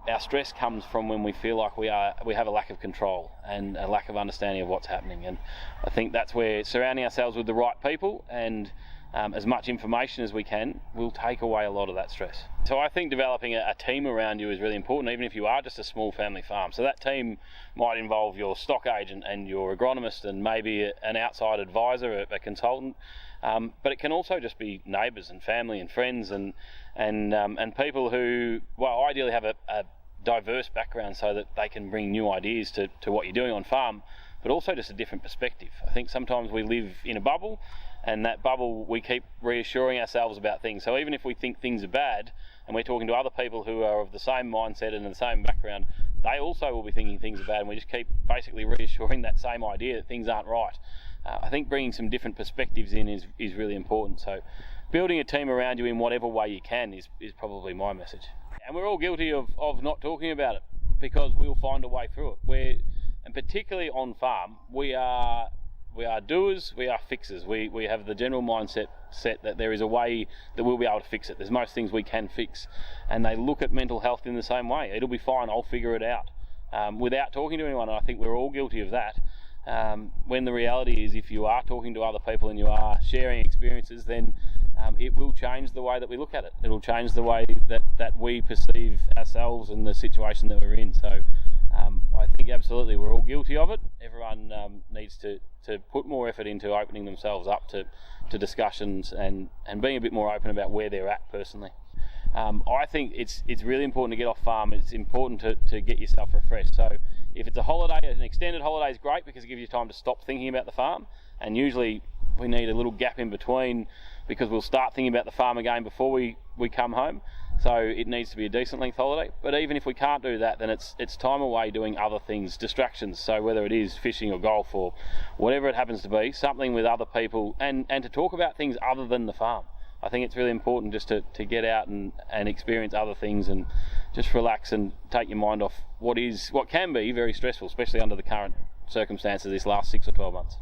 our stress comes from when we feel like we have a lack of control and a lack of understanding of what's happening. And I think that's where surrounding ourselves with the right people and as much information as we can will take away a lot of that stress. So I think developing a team around you is really important, even if you are just a small family farm. So that team might involve your stock agent and your agronomist and maybe an outside advisor, a consultant. But it can also just be neighbours and family and friends and people who, well, ideally have a diverse background so that they can bring new ideas to what you're doing on farm, but also just a different perspective. I think sometimes we live in a bubble, and that bubble we keep reassuring ourselves about things. So even if we think things are bad and we're talking to other people who are of the same mindset and the same background, they also will be thinking things are bad, and we just keep basically reassuring that same idea that things aren't right. I think bringing some different perspectives in is really important. So building a team around you in whatever way you can is probably my message. And we're all guilty of not talking about it, because we'll find a way through it. And particularly on farm, we are doers, we are fixers. We have the general mindset set that there is a way that we'll be able to fix it. There's most things we can fix. And they look at mental health in the same way. It'll be fine, I'll figure it out. Without talking to anyone, and I think we're all guilty of that. When the reality is, if you are talking to other people and you are sharing experiences, then it will change the way that we look at it. It'll change the way that we perceive ourselves and the situation that we're in. So I think absolutely we're all guilty of it. Everyone needs to put more effort into opening themselves up to discussions and being a bit more open about where they're at personally. I think it's really important to get off farm. It's important to get yourself refreshed. So if it's a holiday, an extended holiday is great because it gives you time to stop thinking about the farm, and usually we need a little gap in between because we'll start thinking about the farm again before we come home. So it needs to be a decent length holiday. But even if we can't do that, then it's time away doing other things, distractions. So whether it is fishing or golf or whatever it happens to be, something with other people and to talk about things other than the farm. I think it's really important just to get out and experience other things and just relax and take your mind off what can be very stressful, especially under the current circumstances this last 6 or 12 months.